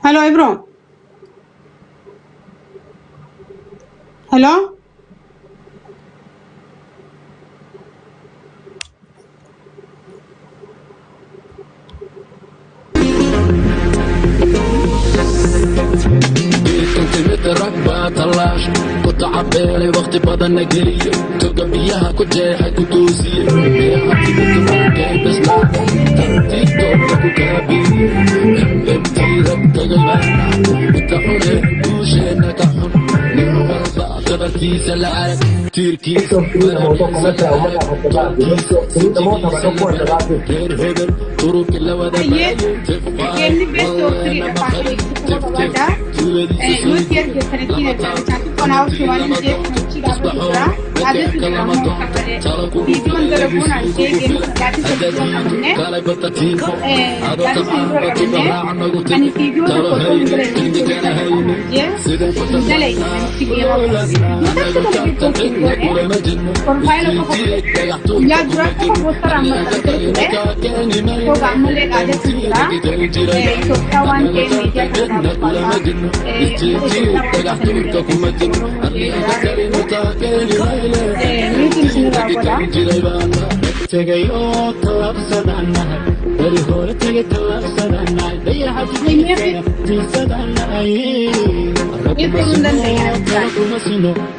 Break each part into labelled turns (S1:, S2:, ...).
S1: هلو إبرو. هلو.
S2: ركبة طلاش كنت عبالي وقت بدن نجري تلقى بيها كنت جاي كدوسي بيها كنت مركي بس لا تيك توك وكابي امتيرك تغيبانا انت حولي وشينا كحن نعمل خبرتي سلعات تركيز غير هبل طرق اللودة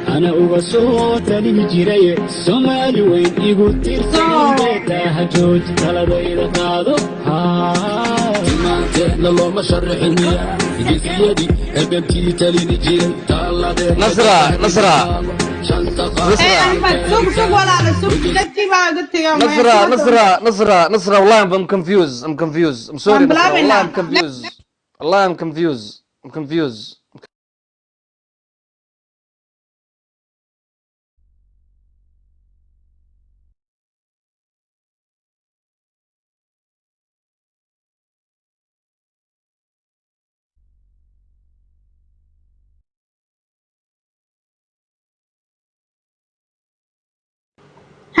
S2: أنا وصوت اللي جري سمالي وين يقول ترسل تهجد على بير قاضو ما تهنا لو ما شرح المياه يدي ابنتي تلي نجي طلع
S3: نصرة نصرة نصرة والله I'm confused I'm sorry والله I'm confused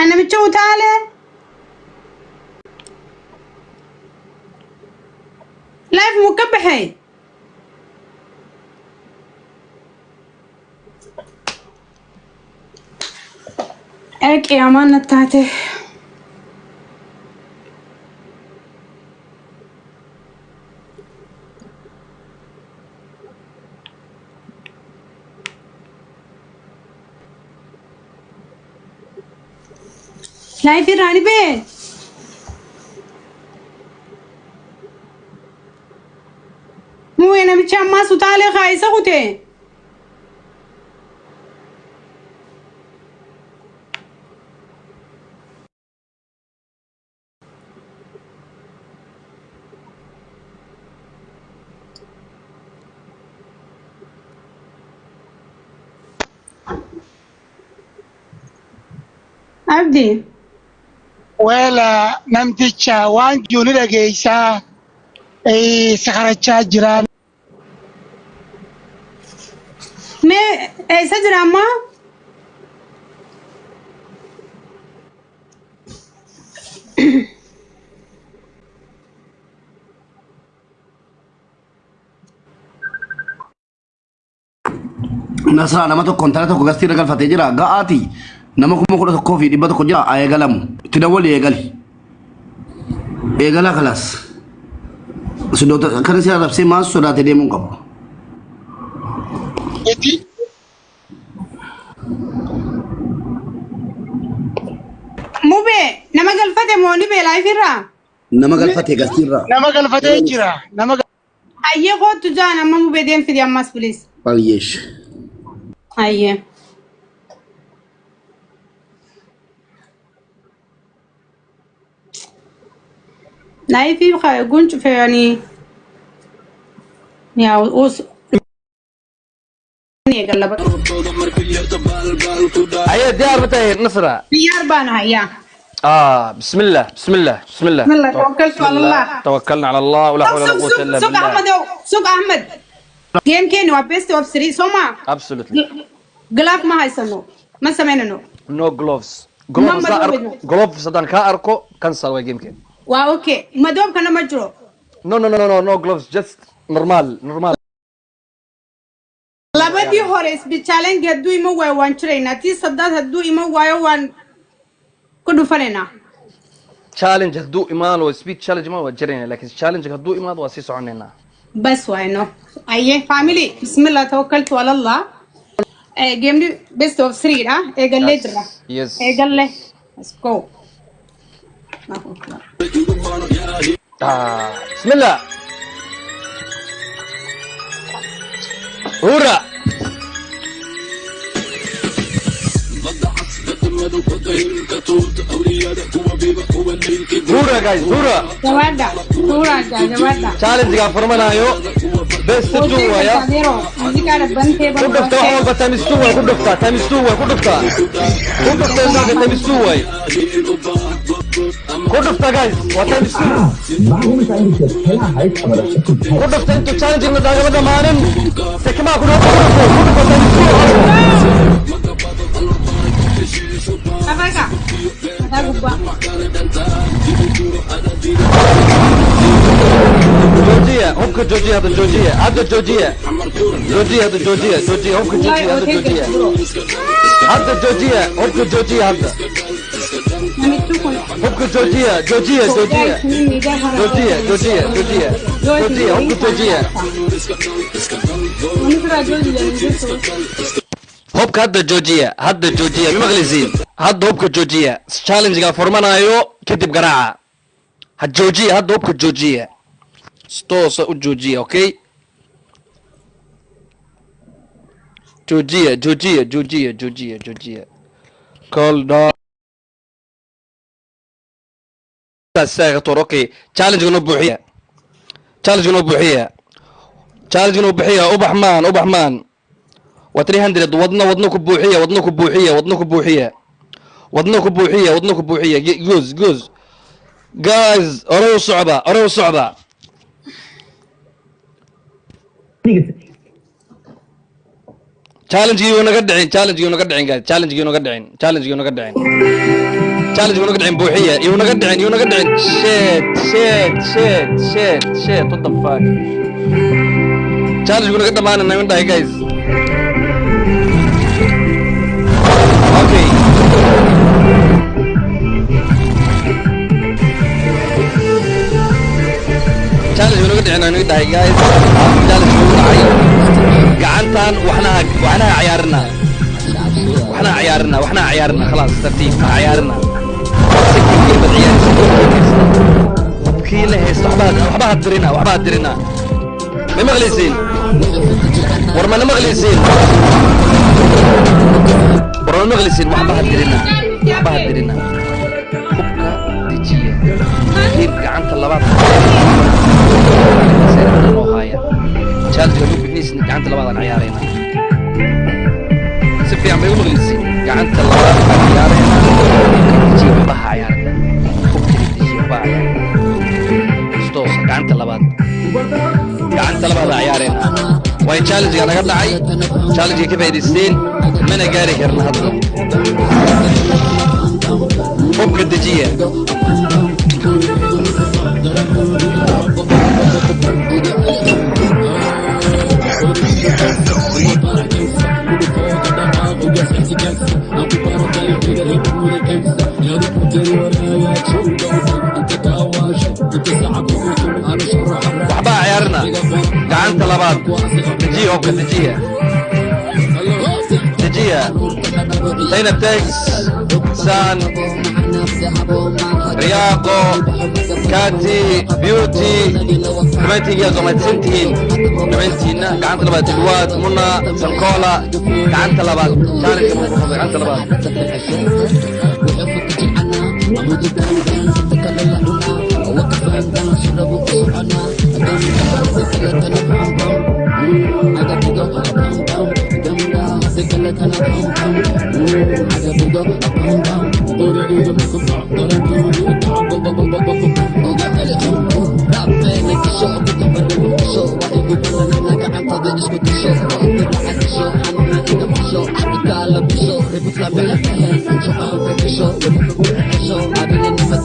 S1: أنا بتشوف تعالى لايف مكبحي اك يا مان بتاعتي لايف راني بيه مو انا بتشمع سوتالي خايسه خوتي عبدي
S4: ولا نمتشا وان جوني لجيسا اي سكرتشا جيران
S1: ما ايسا جراما
S5: Nasra nama to kontara to gasti ragal fateh jira gaati nama kuma kuda to kofi dibba to jira ay galam tidawali egala kelas sudah kan saya harap mas sudah tadi mengkap
S4: eti
S1: مبي نما قال فتح موني بلاي فيرا
S5: nama gal fateh gasti ra
S4: nama gal fateh jira nama
S1: ايه قوت جانا ما مبي دين في دياماس بليز
S5: palyesh
S1: ايه لا في قنش في يعني يا اوس يقلبك
S3: هيا ديار بتاعي نصرة
S1: ديار بانا هيا
S3: بسم الله
S1: بسم الله توكلت على الله
S3: توكلنا على الله ولا حول ولا قوة إلا
S1: سوق
S3: بالله
S1: احمد سوق احمد جيم كين وبيست اوف 3 سوما
S3: absolutely
S1: غلاف ما هيسنو ما سمعنا نو
S3: no gloves صدق كاركو كنسل ويجيم كين
S1: اوكي مدوب كان مجرو
S3: no gloves just نورمال
S1: labadii hore speed challenge haduu ima waayo waan jiraynaa tii saddeed haduu ima waayo waan ku dhufanayna
S3: challenge haduu imaan oo speed challenge ma waa jirayna laakiin challenge haduu imaan waa si soconayna
S1: bas waayno aye family bismillah tawakkaltu ala allah game best of 3 egalle dira
S3: yes
S1: egalle let's go
S3: بسم الله هورا هورا جايز هورا
S1: جوادا
S3: challenge ga furmanayo best 2 waya
S1: musicara bante
S3: ku dhufta oo ba tamistu way ku dhufta inaga tamistu way ku dhufta guys waa tamistu ku dhufta intu challenge la daagaba dhamaanin sekma ku dhufta tamistu
S1: Afaka adagubba
S3: جوجيا هوك جوجيا هذا جوجيا هذا جوجيا جوجيا هذا جوجيا جوجيا هوك جوجيا هذا جوجيا هذا جوجيا هوك جوجيا هذا هوك جوجيا جوجيا جوجيا جوجيا جوجيا جوجيا جوجيا هوك جوجيا هوك هذا جوجيا مغلزين هذا هوك جوجيا تشالنج ga formanayo kadib garaaca ha joojiya hadda hubka joojiya stoosa u joojiya okay joojiya call down saagator okay challenge no buuxiya ubaxmaan wa 300 wadna ku buuxiya goes guys أروح صعبة challenge يونا قدعين guys challenge يونا قدعين بوحية يونا قدعين shit what the fuck challenge يونا قدع معنا نايمن داي guys okay challenge يونا قدعين نايمن داي guys challenge يونا عاي قعنتان وحنا عيارنا خلاص ترتيب عيارنا سكين بالعيار كي له وحبها درينا ما مغليسين ورما مغليسين وحبها درينا حبك ديجيه كيف قعنت اللبات challenge لو بنيس قعنت اللبات عيارينا سفي عم يقول مغلسين قعنت اللبات عيارينا جيب بها عيارنا فكري تجيب بها عيارنا ستوص قعنت اللبات عيارينا واي challenge انا قبل عي challenge كيف هيدستين من قاري هرنا هذا فك الدجيه وحبا عيارنا قعنت لباد تجيه هوك تجيه زينب تكس سان رياقو كاتي بيوتي نمانتي جازو ما تسنتين نمانتينا قعنت لباد الواد منى سنكولا قعنت لباد شارك قعنت لباد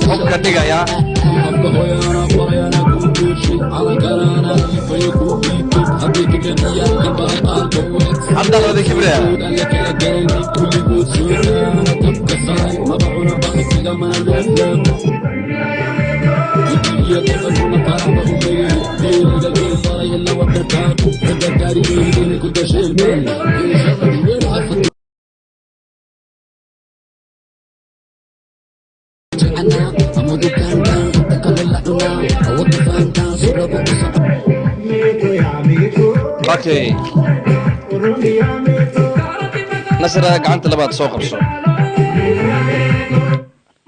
S3: Hopka digaya عبد الله ذي كبرياء اوكي نصر قعنت لباد سوق بسو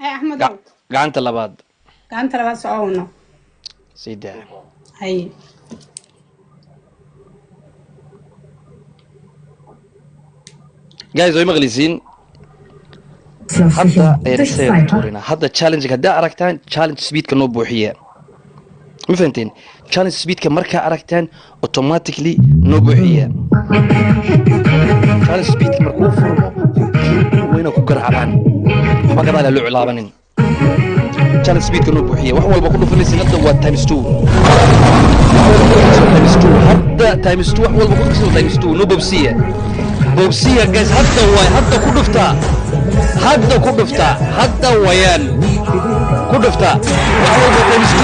S1: هاي احمد
S3: قعنت لباد
S1: كان ترى بس عونه
S3: سيدا
S1: هاي
S3: جايز وي مغليزين hadda ayaan tuurina hadda challenge hadda aragtaan challenge speed ka noo buuxiya ma fahanteen challenge speed ka marka aragtaan automatically noo buuxiya challenge speed ka markuu furmo wayna ku garacaan ma gadaal loo cilaabanin challenge speed ka noo buuxiya wax walba ku dhufanaysin hadda waa times 2 hadda times 2 wax walba ku dhufanaysin times 2 noo bobsiya bobsiya guys hadda way hadda ku dhuftaa hadda ku dhufta hadda wayaan ku dhufta waxwalba times 2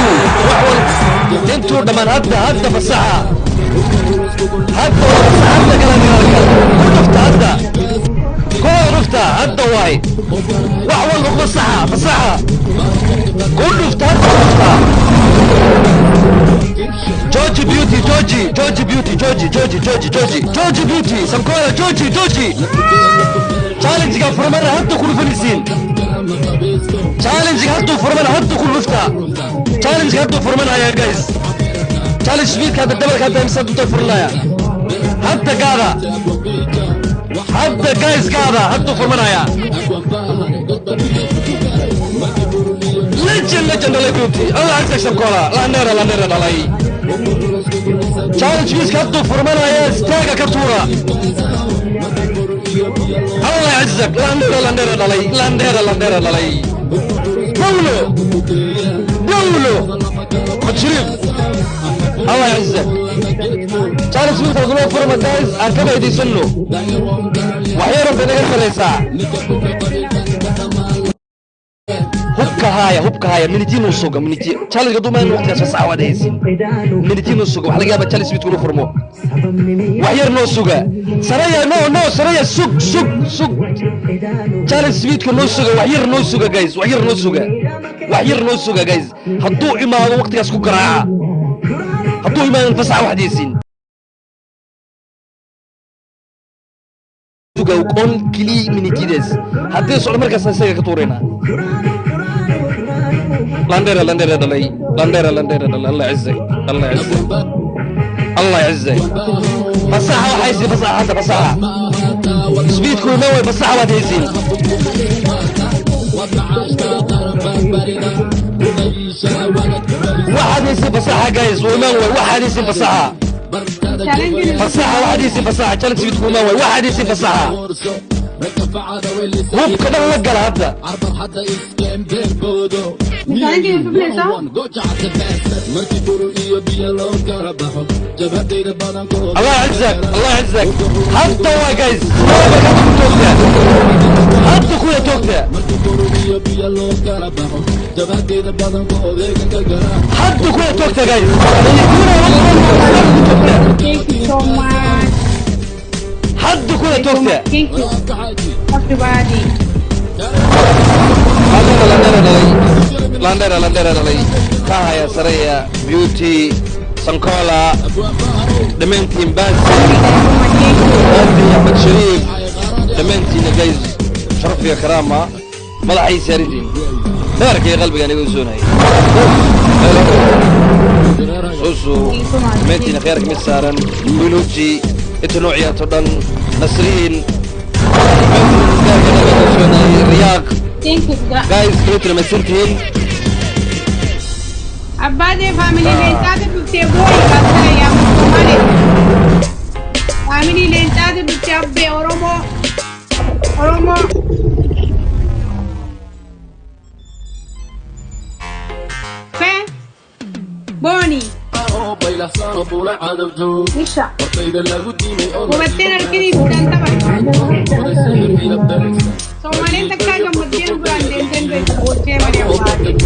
S3: waxwalba intuu dhamaan hadda fasaxa hadda kala ku dhufta hadda ku dhufta hadda way waxwalba fasaxa ku dhufta hadda George Beauty Sankola George challenge فرمان هاتو كل فلسين challenge هاتو فرمان هاتو كل وفتا challenge هاتو فرمان يا جايز challenge فيك هذا الدبل هذا مسدد تفرلايا حتى قاعدة حتى جايز قاعدة هاتو فرمان يا legend الله بيوتي الله عزك سنكولا لا نرى دلاي challenge فيك هاتو فرمان يا استاقا كتورة الله يعزك لانديرا دلي قولوا مجرم الله يعزك تعرف سويت الغلو فرما دايز اركبه يدي سنو وحيرهم بنغير فريسا hubka haya minitiino suuga miniti challenge gadu maan waqtigaas fasax wadaysin minitiino suuga waxa laga yaabaa challenge mid kula furmo waxyar noo suuga saraya sug challenge mid ka noo suuga waxyar noo suuga guys hadduu imaado waqtigaas ku garaaca hadduu imaado fasax wadaysin suuga on kili minitides haddii soo markaas isaga ka tuurayna لانديرا دلي الله يعزك الله يعزك فصاحة وحيسي فصاحة حتى فصاحة سبيدكم نوي فصاحة وحيسين واحد يسي فصاحة جايز ونوي واحد يسي فصاحة واحد يسي فصاحة تلك سبيدكم نوي واحد يسي فصاحة وبكذا نلقى هذا الله يعزك حتى هو جايز حتى كويا توقتا حتى كويا توقتا جايز حد كويا توقتا لانديرا دلي كاهيا سريا بيوتي سانكولا دمنتين باز احمد شريف دمنتين جايز شرف يا كرامة ملحي ساردين بارك يا قلبي انا يقولون هاي سوسو دمنتين خيرك مسارن بلوجي اتنوعيا تدن نسرين رياض guys كنت لما سنتين
S1: Abbaade family lentate tutte voi passare ya male family lentate tutte abbe Oromo Fe Boni إيشا وبتنا الكذب كان تبع Somalin tagkaga magdino brandin din din boche mari amari.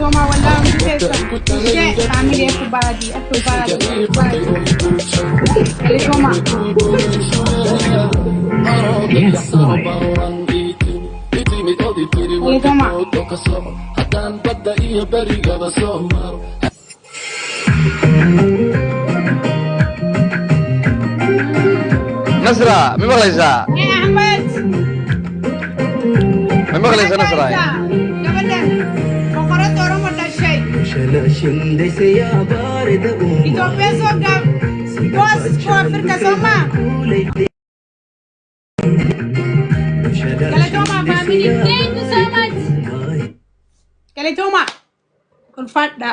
S1: Toma wala ang sesa. Hindi, family ako badi. Ako badi. Toma. Toma.
S3: نصرة مين مغليزة؟
S1: Eh, Ahmed.
S3: مين مغليزة نصرة؟
S1: Gabadan. Kokorat orang mo dashay. Ito peso gab. Boss ko Afrika Soma. Kalitoma family. Thank you so much. Kalitoma. Kun fat da.